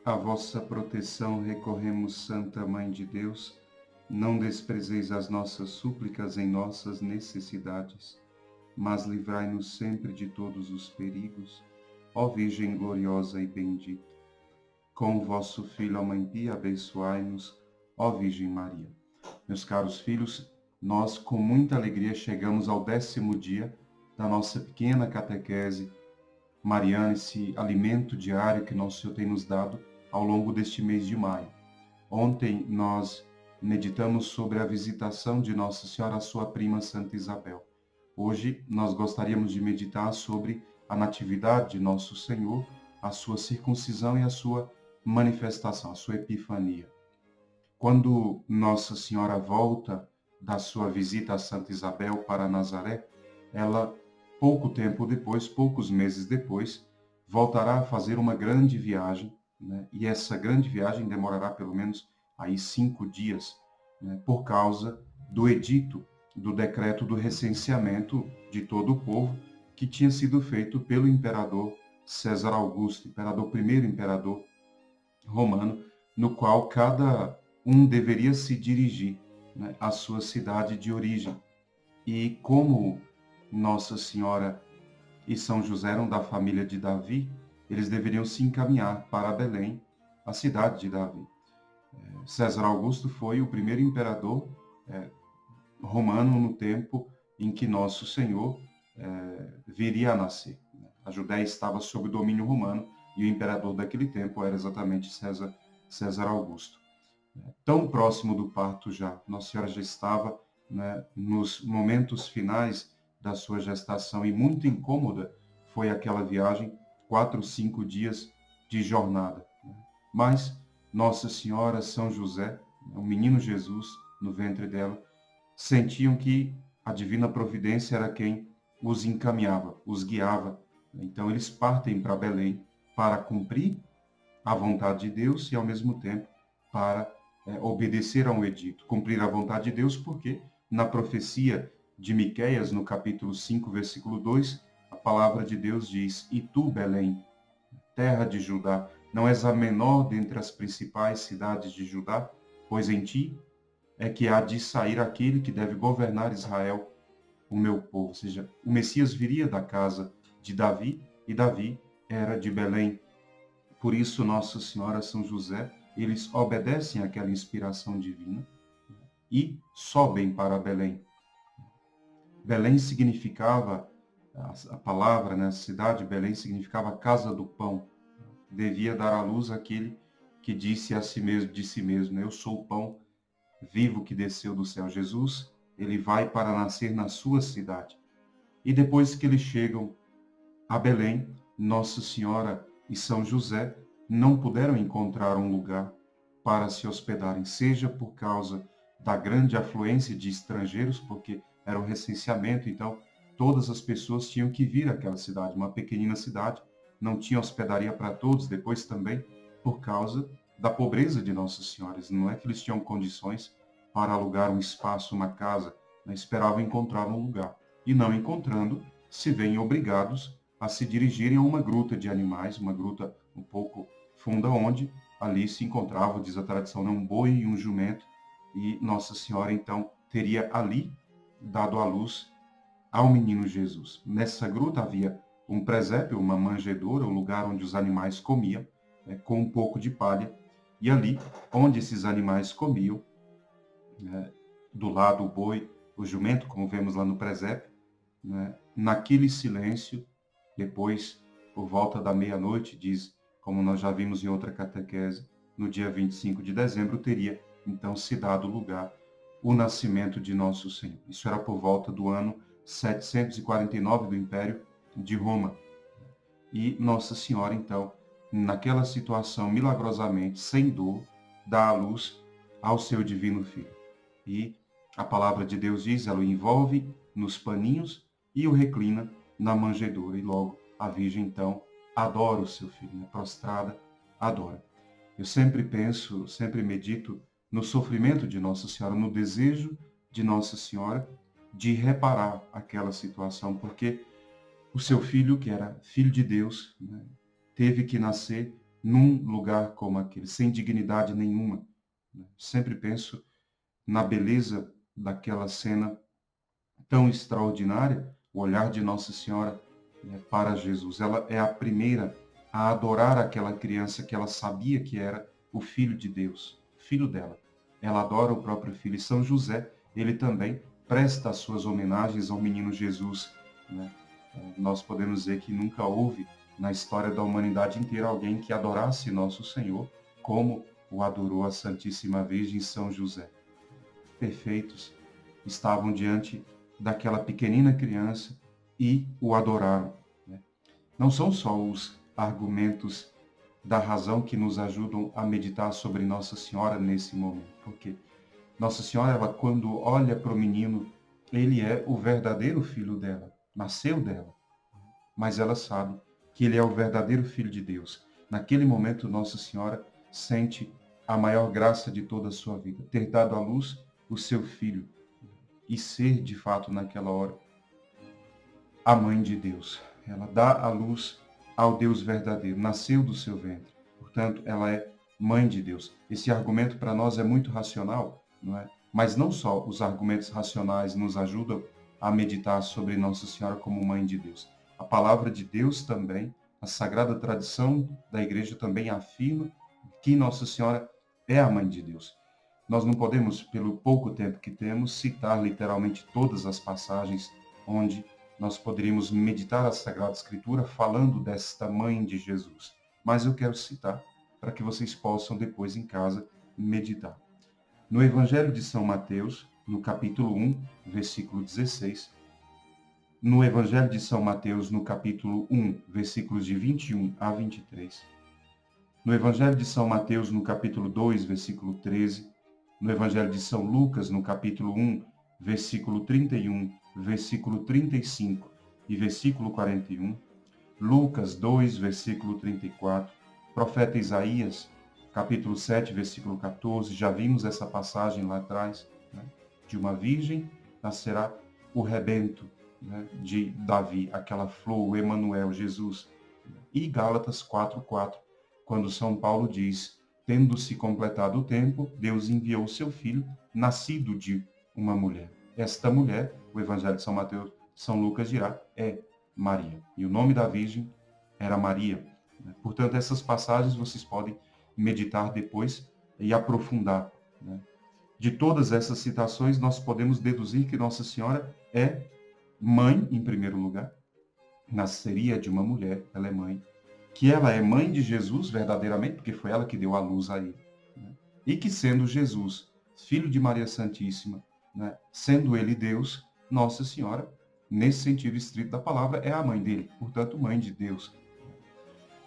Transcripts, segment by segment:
A vossa proteção recorremos, Santa Mãe de Deus. Não desprezeis as nossas súplicas em nossas necessidades, mas livrai-nos sempre de todos os perigos, ó Virgem gloriosa e bendita. Com o vosso Filho, a Mãe Pia, abençoai-nos, ó Virgem Maria. Meus caros filhos, nós com muita alegria chegamos ao 10º dia da nossa pequena catequese mariana, esse alimento diário que nosso Senhor tem nos dado ao longo deste mês de maio. Ontem nós meditamos sobre a visitação de Nossa Senhora à sua prima Santa Isabel. Hoje nós gostaríamos de meditar sobre a natividade de Nosso Senhor, a sua circuncisão e a sua manifestação, a sua epifania. Quando Nossa Senhora volta da sua visita a Santa Isabel para Nazaré, ela, pouco tempo depois, poucos meses depois, voltará a fazer uma grande viagem, né? E essa grande viagem demorará pelo menos aí 5 dias, né? Por causa do edito, do decreto do recenseamento de todo o povo, que tinha sido feito pelo imperador César Augusto, primeiro imperador romano, no qual cada um deveria se dirigir, né, à sua cidade de origem. E como Nossa Senhora e São José eram da família de Davi, eles deveriam se encaminhar para Belém, a cidade de Davi. César Augusto foi o primeiro imperador romano no tempo em que Nosso Senhor viria a nascer. A Judéia estava sob domínio romano e o imperador daquele tempo era exatamente César Augusto. Tão próximo do parto já, Nossa Senhora já estava, né, nos momentos finais da sua gestação e muito incômoda foi aquela viagem, 4, 5 dias de jornada. Mas Nossa Senhora, São José, o menino Jesus no ventre dela, sentiam que a divina providência era quem os encaminhava, os guiava. Então eles partem para Belém para cumprir a vontade de Deus e ao mesmo tempo para obedecer a um edito, cumprir a vontade de Deus, porque na profecia de Miqueias, no capítulo 5, versículo 2, a palavra de Deus diz: "E tu, Belém, terra de Judá, não és a menor dentre as principais cidades de Judá, pois em ti é que há de sair aquele que deve governar Israel, o meu povo." Ou seja, o Messias viria da casa de Davi, e Davi era de Belém. Por isso, Nossa Senhora, São José, eles obedecem àquela inspiração divina e sobem para Belém. Belém significava, a palavra, né, a cidade de Belém significava casa do pão. Devia dar à luz aquele que disse a si mesmo, de si mesmo: "Eu sou o pão vivo que desceu do céu." Jesus, ele vai para nascer na sua cidade. E depois que eles chegam a Belém, Nossa Senhora e São José não puderam encontrar um lugar para se hospedarem, seja por causa da grande afluência de estrangeiros, porque era um recenseamento, então todas as pessoas tinham que vir àquela cidade, uma pequenina cidade, não tinha hospedaria para todos, depois também por causa da pobreza de Nossa Senhora. Não é que eles tinham condições para alugar um espaço, uma casa, né? Esperavam encontrar um lugar. E não encontrando, se veem obrigados a se dirigirem a uma gruta de animais, uma gruta um pouco funda, onde ali se encontrava, diz a tradição, um boi e um jumento, e Nossa Senhora então teria ali dado à luz ao menino Jesus. Nessa gruta havia um presépio, uma manjedoura, o lugar onde os animais comiam, né, com um pouco de palha, e ali onde esses animais comiam, né, do lado o boi, o jumento, como vemos lá no presépio, né, naquele silêncio, depois, por volta da meia-noite, diz, como nós já vimos em outra catequese, no dia 25 de dezembro, teria então se dado lugar o nascimento de Nosso Senhor. Isso era por volta do ano 749 do Império de Roma. E Nossa Senhora, então, naquela situação, milagrosamente, sem dor, dá à luz ao seu divino Filho. E a palavra de Deus diz, ela o envolve nos paninhos e o reclina na manjedoura. E logo a Virgem, então, adora o seu filho, né? Prostrada, adora. Eu sempre penso, sempre medito no sofrimento de Nossa Senhora, no desejo de Nossa Senhora de reparar aquela situação, porque o seu filho, que era filho de Deus, né, teve que nascer num lugar como aquele, sem dignidade nenhuma. Sempre penso na beleza daquela cena tão extraordinária, o olhar de Nossa Senhora, né, para Jesus. Ela é a primeira a adorar aquela criança que ela sabia que era o Filho de Deus, filho dela. Ela adora o próprio filho. E São José, ele também presta as suas homenagens ao menino Jesus, né? Nós podemos dizer que nunca houve na história da humanidade inteira alguém que adorasse nosso Senhor como o adorou a Santíssima Virgem São José. Perfeitos, estavam diante daquela pequenina criança e o adoraram, né? Não são só os argumentos da razão que nos ajudam a meditar sobre Nossa Senhora nesse momento, porque Nossa Senhora, ela, quando olha para o menino, ele é o verdadeiro filho dela, nasceu dela, mas ela sabe que ele é o verdadeiro Filho de Deus. Naquele momento, Nossa Senhora sente a maior graça de toda a sua vida, ter dado à luz o seu filho e ser, de fato, naquela hora, a mãe de Deus. Ela dá à luz ao Deus verdadeiro, nasceu do seu ventre. Portanto, ela é mãe de Deus. Esse argumento para nós é muito racional, não é? Mas não só os argumentos racionais nos ajudam a meditar sobre Nossa Senhora como mãe de Deus. A palavra de Deus também, a sagrada tradição da igreja também afirma que Nossa Senhora é a mãe de Deus. Nós não podemos, pelo pouco tempo que temos, citar literalmente todas as passagens onde nós poderíamos meditar a Sagrada Escritura falando desta mãe de Jesus. Mas eu quero citar para que vocês possam depois em casa meditar. No Evangelho de São Mateus, no capítulo 1, versículo 16, no Evangelho de São Mateus, no capítulo 1, versículos de 21 a 23, no Evangelho de São Mateus, no capítulo 2, versículo 13, no Evangelho de São Lucas, no capítulo 1, versículo 31, versículo 35 e versículo 41, Lucas 2, versículo 34, profeta Isaías, capítulo 7, versículo 14, já vimos essa passagem lá atrás, né? De uma virgem nascerá o rebento, né, de Davi, aquela flor, o Emanuel, Jesus. E Gálatas 4:4, quando São Paulo diz: tendo-se completado o tempo, Deus enviou seu filho, nascido de uma mulher. Esta mulher, o Evangelho de São Mateus, São Lucas dirá, é Maria. E o nome da Virgem era Maria. Portanto, essas passagens vocês podem meditar depois e aprofundar, né? De todas essas citações, nós podemos deduzir que Nossa Senhora é mãe, em primeiro lugar, nasceria de uma mulher, ela é mãe, que ela é mãe de Jesus verdadeiramente, porque foi ela que deu a luz a ele, né? E que sendo Jesus, filho de Maria Santíssima, né, sendo ele Deus, Nossa Senhora, nesse sentido estrito da palavra, é a mãe dele, portanto, mãe de Deus.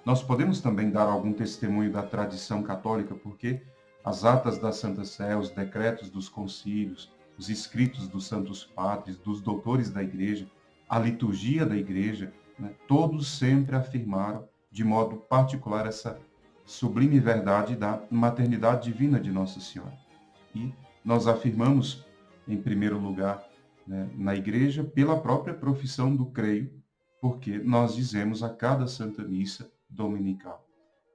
Nós podemos também dar algum testemunho da tradição católica, porque as atas da Santa Sé, os decretos dos concílios, os escritos dos santos padres, dos doutores da igreja, a liturgia da igreja, né, todos sempre afirmaram de modo particular essa sublime verdade da maternidade divina de Nossa Senhora. E nós afirmamos, em primeiro lugar, né, na igreja, pela própria profissão do creio, porque nós dizemos a cada Santa Missa dominical: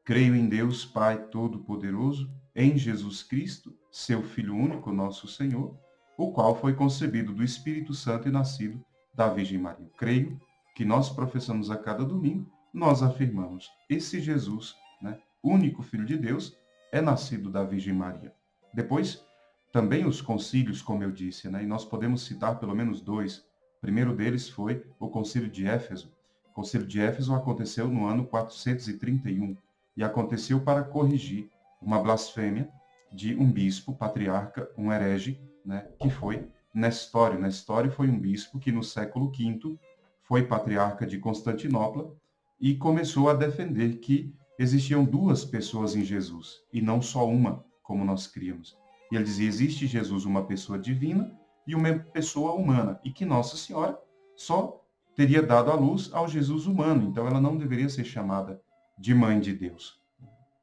creio em Deus Pai Todo-Poderoso, em Jesus Cristo, seu Filho único, nosso Senhor, o qual foi concebido do Espírito Santo e nascido da Virgem Maria. Creio que nós professamos a cada domingo, nós afirmamos: esse Jesus, né, único Filho de Deus, é nascido da Virgem Maria. Depois, também os concílios, como eu disse, né, e nós podemos citar pelo menos dois. O primeiro deles foi o Concílio de Éfeso. O Concílio de Éfeso aconteceu no ano 431 e aconteceu para corrigir uma blasfêmia de um bispo, patriarca, um herege, né, que foi Nestório. Nestório foi um bispo que no século V foi patriarca de Constantinopla e começou a defender que existiam duas pessoas em Jesus e não só uma, como nós criamos. E ele dizia: existe Jesus, uma pessoa divina e uma pessoa humana, e que Nossa Senhora só teria dado à luz ao Jesus humano, então ela não deveria ser chamada de mãe de Deus.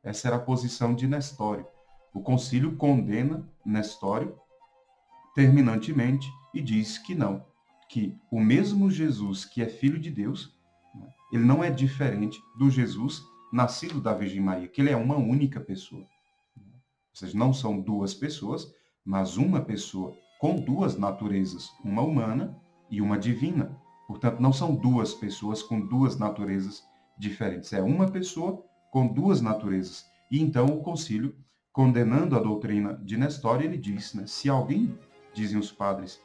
Essa era a posição de Nestório. O concílio condena Nestório terminantemente e diz que não, que o mesmo Jesus que é filho de Deus, ele não é diferente do Jesus nascido da Virgem Maria, que ele é uma única pessoa. Ou seja, não são duas pessoas, mas uma pessoa com duas naturezas, uma humana e uma divina. Portanto, não são duas pessoas com duas naturezas diferentes. É uma pessoa com duas naturezas. E então o concílio, condenando a doutrina de Nestório, ele diz, né, se alguém, dizem os padres,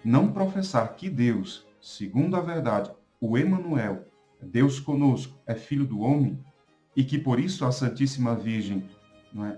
não professar que Deus, segundo a verdade, o Emanuel, Deus conosco, é filho do homem, e que por isso a Santíssima Virgem, não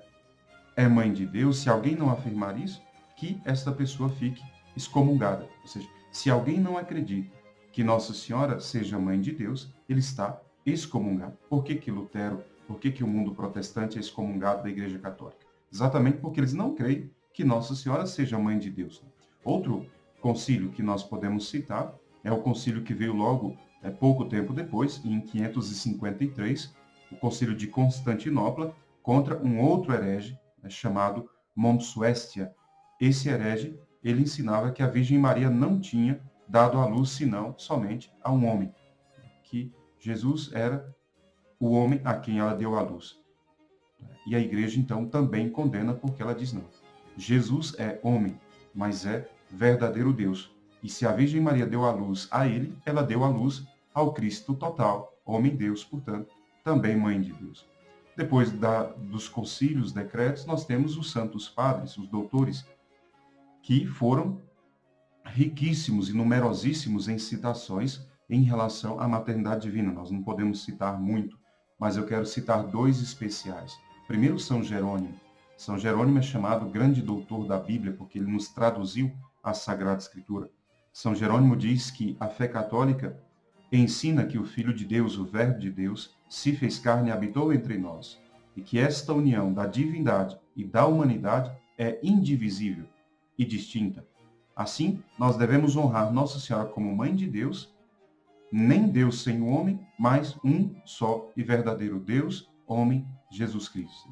é mãe de Deus, se alguém não afirmar isso, que esta pessoa fique excomungada. Ou seja, se alguém não acredita que Nossa Senhora seja mãe de Deus, ele está excomungado. Por que Lutero, por que o mundo protestante é excomungado da Igreja Católica? Exatamente porque eles não creem que Nossa Senhora seja mãe de Deus. Outro concílio que nós podemos citar é o concílio que veio logo pouco tempo depois, em 553, o concílio de Constantinopla, contra um outro herege, chamado Momsuestia. Esse herege, ele ensinava que a Virgem Maria não tinha dado à luz senão somente a um homem, que Jesus era o homem a quem ela deu à luz. E a igreja, então, também condena porque ela diz não. Jesus é homem, mas é verdadeiro Deus. E se a Virgem Maria deu à luz a ele, ela deu à luz ao Cristo total, homem-Deus, portanto, também mãe de Deus. Depois dos concílios, decretos, nós temos os santos padres, os doutores, que foram riquíssimos e numerosíssimos em citações em relação à maternidade divina. Nós não podemos citar muito, mas eu quero citar dois especiais. Primeiro, São Jerônimo. São Jerônimo é chamado grande doutor da Bíblia, porque ele nos traduziu a Sagrada Escritura. São Jerônimo diz que a fé católica ensina que o Filho de Deus, o Verbo de Deus, se fez carne e habitou entre nós, e que esta união da divindade e da humanidade é indivisível e distinta. Assim, nós devemos honrar Nossa Senhora como Mãe de Deus, nem Deus sem o homem, mas um só e verdadeiro Deus, homem, Jesus Cristo.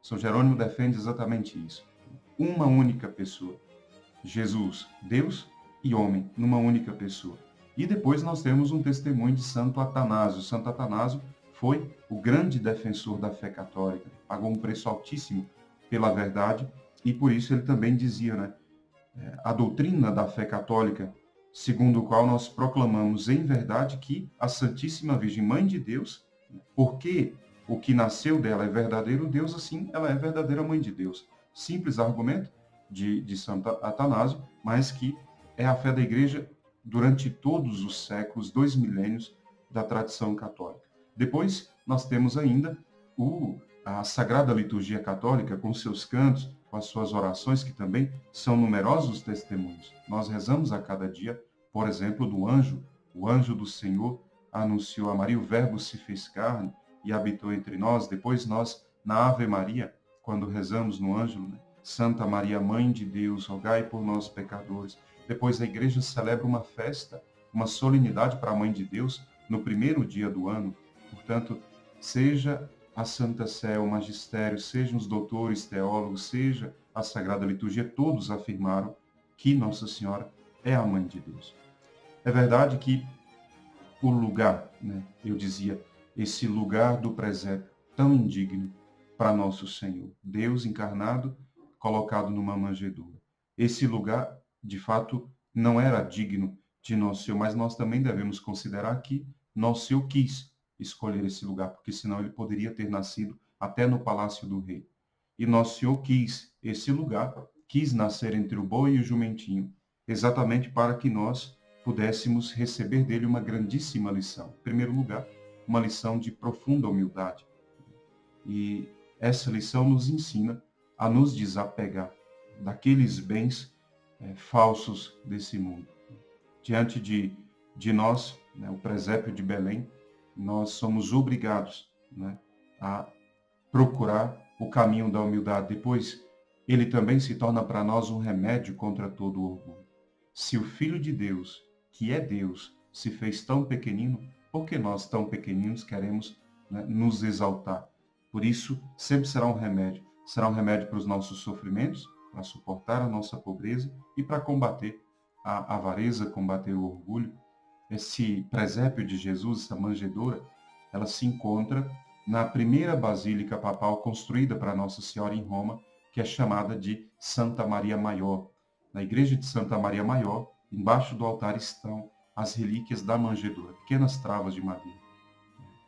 São Jerônimo defende exatamente isso. Uma única pessoa. Jesus, Deus e homem, numa única pessoa. E depois nós temos um testemunho de Santo Atanásio. Santo Atanásio foi o grande defensor da fé católica, pagou um preço altíssimo pela verdade, e por isso ele também dizia, né, a doutrina da fé católica, segundo o qual nós proclamamos em verdade que a Santíssima Virgem, Mãe de Deus, porque o que nasceu dela é verdadeiro Deus, assim ela é verdadeira Mãe de Deus. Simples argumento de Santo Atanásio, mas que é a fé da Igreja durante todos os séculos, 2 milênios da tradição católica. Depois, nós temos ainda a Sagrada Liturgia Católica, com seus cantos, com as suas orações, que também são numerosos testemunhos. Nós rezamos a cada dia, por exemplo, do anjo. O anjo do Senhor anunciou a Maria, o Verbo se fez carne e habitou entre nós. Depois nós, na Ave Maria, quando rezamos no ângelo, né? Santa Maria, Mãe de Deus, rogai por nós, pecadores. Depois a igreja celebra uma festa, uma solenidade para a Mãe de Deus no primeiro dia do ano. Portanto, seja a Santa Sé, o magistério, sejam os doutores, teólogos, seja a Sagrada Liturgia, todos afirmaram que Nossa Senhora é a Mãe de Deus. É verdade que o lugar, né, eu dizia, esse lugar do presépio tão indigno para nosso Senhor, Deus encarnado, colocado numa manjedoura. Esse lugar, de fato, não era digno de Nosso Senhor, mas nós também devemos considerar que Nosso Senhor quis escolher esse lugar, porque senão ele poderia ter nascido até no palácio do rei. E Nosso Senhor quis esse lugar, quis nascer entre o boi e o jumentinho, exatamente para que nós pudéssemos receber dele uma grandíssima lição. Em primeiro lugar, uma lição de profunda humildade. E essa lição nos ensina a nos desapegar daqueles bens falsos desse mundo. Diante de nós, né, o presépio de Belém, nós somos obrigados, né, a procurar o caminho da humildade. Depois, ele também se torna para nós um remédio contra todo o orgulho. Se o Filho de Deus, que é Deus, se fez tão pequenino, por que nós, tão pequeninos, queremos, né, nos exaltar? Por isso, sempre será um remédio. Será um remédio para os nossos sofrimentos, para suportar a nossa pobreza e para combater a avareza, combater o orgulho. Esse presépio de Jesus, essa manjedoura, ela se encontra na primeira basílica papal construída para Nossa Senhora em Roma, que é chamada de Santa Maria Maior. Na igreja de Santa Maria Maior, embaixo do altar estão as relíquias da manjedoura, pequenas travas de madeira.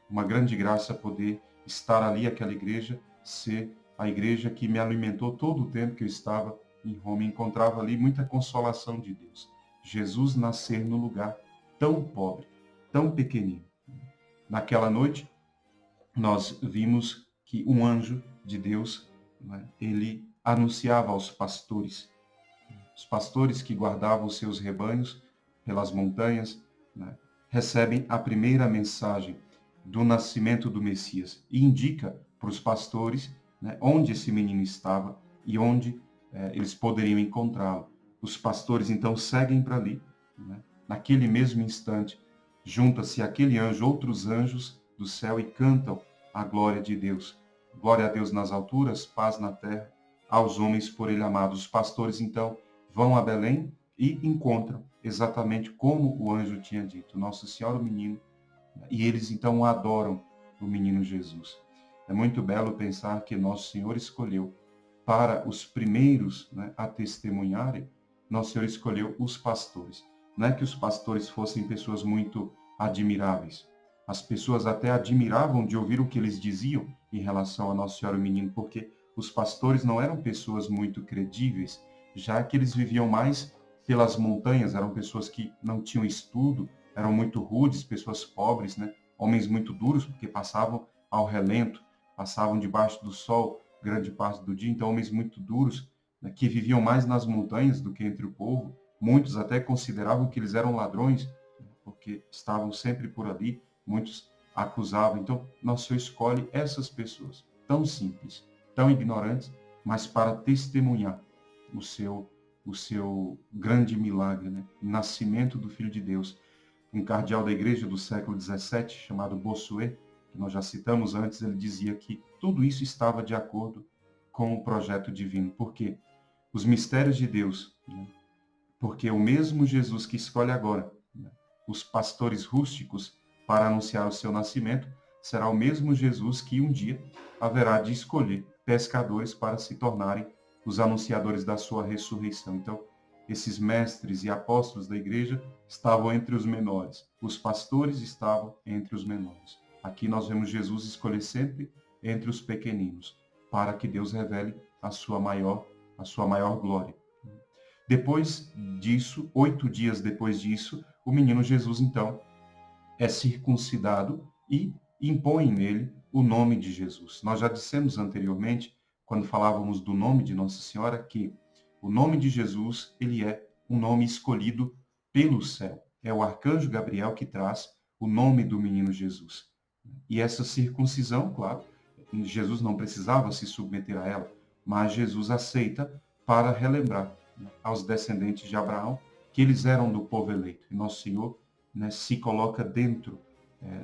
Uma grande graça poder estar ali, aquela igreja, ser a igreja que me alimentou todo o tempo que eu estava em Roma. Encontrava ali muita consolação de Deus. Jesus nascer no lugar tão pobre, tão pequenino. Naquela noite, nós vimos que um anjo de Deus, né, ele anunciava aos pastores, os pastores que guardavam os seus rebanhos pelas montanhas, né, recebem a primeira mensagem do nascimento do Messias e indica para os pastores, né, onde esse menino estava e onde eles poderiam encontrá-lo. Os pastores então seguem para ali, né, naquele mesmo instante, junta-se aquele anjo, outros anjos do céu e cantam a glória de Deus. Glória a Deus nas alturas, paz na terra, aos homens por ele amados. Os pastores então vão a Belém e encontram exatamente como o anjo tinha dito, Nossa Senhora, o menino, e eles então adoram o menino Jesus. É muito belo pensar que Nosso Senhor escolheu para os primeiros, né, a testemunharem, Nosso Senhor escolheu os pastores. Não é que os pastores fossem pessoas muito admiráveis. As pessoas até admiravam de ouvir o que eles diziam em relação a Nossa Senhora e o menino, porque os pastores não eram pessoas muito credíveis, já que eles viviam mais pelas montanhas, eram pessoas que não tinham estudo, eram muito rudes, pessoas pobres, né? Homens muito duros, porque passavam ao relento, passavam debaixo do sol grande parte do dia, então homens muito duros, né, que viviam mais nas montanhas do que entre o povo. Muitos até consideravam que eles eram ladrões, né, porque estavam sempre por ali, muitos acusavam. Então, Nosso Senhor escolhe essas pessoas, tão simples, tão ignorantes, mas para testemunhar o seu grande milagre, né? O nascimento do Filho de Deus. Um cardeal da igreja do século XVII, chamado Bossuet, que nós já citamos antes, ele dizia que tudo isso estava de acordo com o projeto divino. Por quê? Os mistérios de Deus, né? Porque o mesmo Jesus que escolhe agora, né, os pastores rústicos para anunciar o seu nascimento, será o mesmo Jesus que um dia haverá de escolher pescadores para se tornarem os anunciadores da sua ressurreição. Então, esses mestres e apóstolos da igreja estavam entre os menores, os pastores estavam entre os menores. Aqui nós vemos Jesus escolher sempre entre os pequeninos, para que Deus revele a sua maior glória. Depois disso, 8 dias depois disso, o menino Jesus, então, é circuncidado e impõe nele o nome de Jesus. Nós já dissemos anteriormente, quando falávamos do nome de Nossa Senhora, que o nome de Jesus, ele é um nome escolhido pelo céu. É o arcanjo Gabriel que traz o nome do menino Jesus. E essa circuncisão, claro, Jesus não precisava se submeter a ela, mas Jesus aceita para relembrar, né, aos descendentes de Abraão que eles eram do povo eleito. E Nosso Senhor, né, se coloca dentro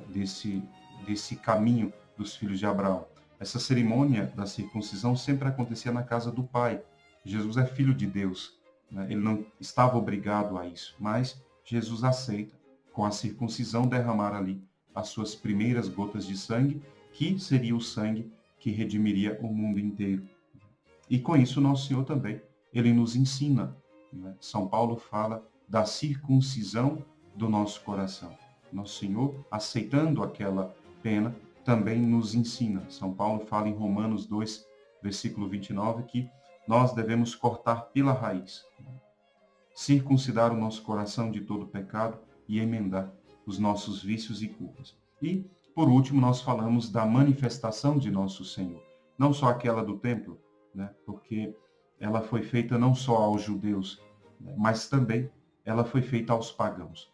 desse caminho dos filhos de Abraão. Essa cerimônia da circuncisão sempre acontecia na casa do Pai. Jesus é filho de Deus, né? Ele não estava obrigado a isso, mas Jesus aceita, com a circuncisão, derramar ali as suas primeiras gotas de sangue, que seria o sangue que redimiria o mundo inteiro. E com isso, Nosso Senhor também, ele nos ensina, né? São Paulo fala da circuncisão do nosso coração. Nosso Senhor, aceitando aquela pena, também nos ensina. São Paulo fala em Romanos 2, versículo 29, que nós devemos cortar pela raiz, circuncidar o nosso coração de todo pecado e emendar os nossos vícios e culpas. E, por último, nós falamos da manifestação de nosso Senhor. Não só aquela do templo, né? Porque ela foi feita não só aos judeus, né? Mas também ela foi feita aos pagãos.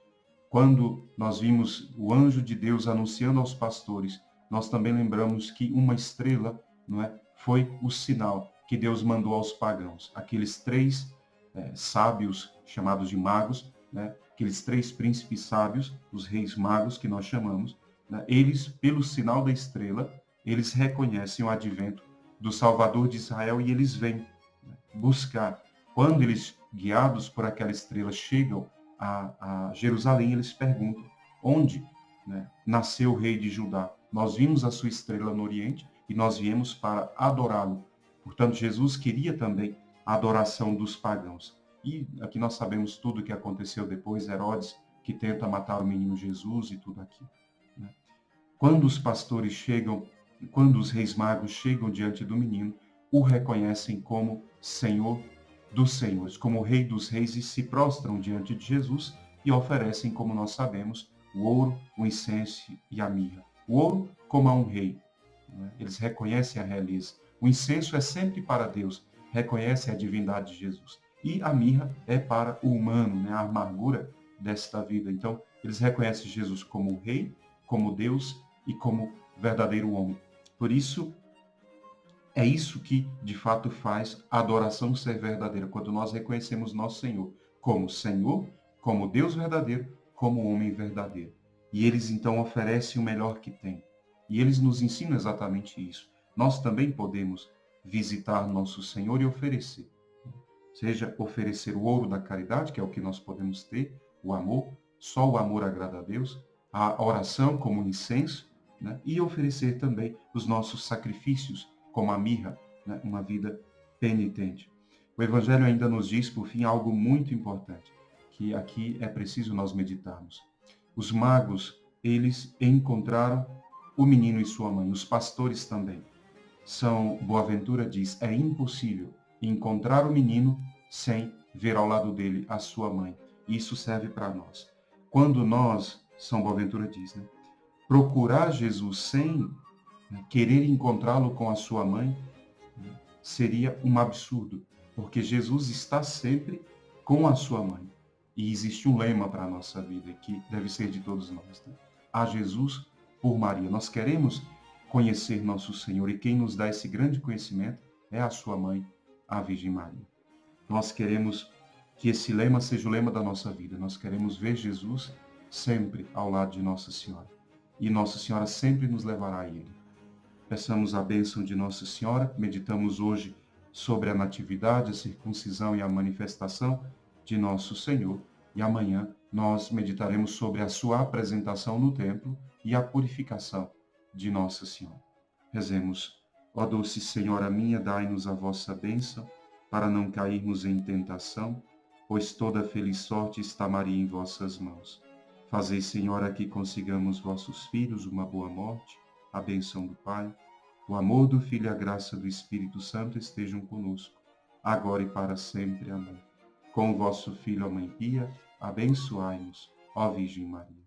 Quando nós vimos o anjo de Deus anunciando aos pastores, nós também lembramos que uma estrela, não é, foi o sinal que Deus mandou aos pagãos. Aqueles 3 sábios chamados de magos, né, aqueles 3 príncipes sábios, os reis magos que nós chamamos, né, eles, pelo sinal da estrela, eles reconhecem o advento do Salvador de Israel e eles vêm, né, buscar. Quando eles, guiados por aquela estrela, chegam a Jerusalém, eles perguntam onde, né, nasceu o rei de Judá. Nós vimos a sua estrela no Oriente e nós viemos para adorá-lo. Portanto, Jesus queria também a adoração dos pagãos. E aqui nós sabemos tudo o que aconteceu depois, Herodes, que tenta matar o menino Jesus e tudo aquilo, né? Quando os pastores chegam, quando os reis magos chegam diante do menino, o reconhecem como Senhor dos senhores, como Rei dos reis, e se prostram diante de Jesus e oferecem, como nós sabemos, o ouro, o incenso e a mirra. O ouro como a um rei, né? Eles reconhecem a realeza. O incenso é sempre para Deus, reconhece a divindade de Jesus. E a mirra é para o humano, né? A amargura desta vida. Então, eles reconhecem Jesus como rei, como Deus e como verdadeiro homem. Por isso, é isso que, de fato, faz a adoração ser verdadeira, quando nós reconhecemos nosso Senhor, como Deus verdadeiro, como homem verdadeiro. E eles, então, oferecem o melhor que têm. E eles nos ensinam exatamente isso. Nós também podemos visitar nosso Senhor e oferecer. Seja oferecer o ouro da caridade, que é o que nós podemos ter, o amor, só o amor agrada a Deus, a oração como incenso, né? E oferecer também os nossos sacrifícios, como a mirra, né? Uma vida penitente. O Evangelho ainda nos diz, por fim, algo muito importante, que aqui é preciso nós meditarmos. Os magos, eles encontraram o menino e sua mãe, os pastores também. São Boaventura diz, é impossível encontrar o menino sem ver ao lado dele a sua mãe. Isso serve para nós. Quando nós, São Boaventura diz, né, procurar Jesus sem, né, querer encontrá-lo com a sua mãe, né, seria um absurdo, porque Jesus está sempre com a sua mãe. E existe um lema para a nossa vida, que deve ser de todos nós, né? A Jesus por Maria. Nós queremos conhecer nosso Senhor, e quem nos dá esse grande conhecimento é a sua mãe, a Virgem Maria. Nós queremos que esse lema seja o lema da nossa vida. Nós queremos ver Jesus sempre ao lado de Nossa Senhora. E Nossa Senhora sempre nos levará a Ele. Peçamos a bênção de Nossa Senhora. Meditamos hoje sobre a natividade, a circuncisão e a manifestação de nosso Senhor. E amanhã nós meditaremos sobre a sua apresentação no templo e a purificação de Nossa Senhora. Rezemos. Ó doce Senhora minha, dai-nos a vossa bênção, para não cairmos em tentação, pois toda feliz sorte está Maria em vossas mãos. Fazei, Senhora, que consigamos vossos filhos uma boa morte, a bênção do Pai, o amor do Filho e a graça do Espírito Santo estejam conosco, agora e para sempre. Amém. Com o vosso Filho, a Mãe Pia, abençoai-nos, ó Virgem Maria.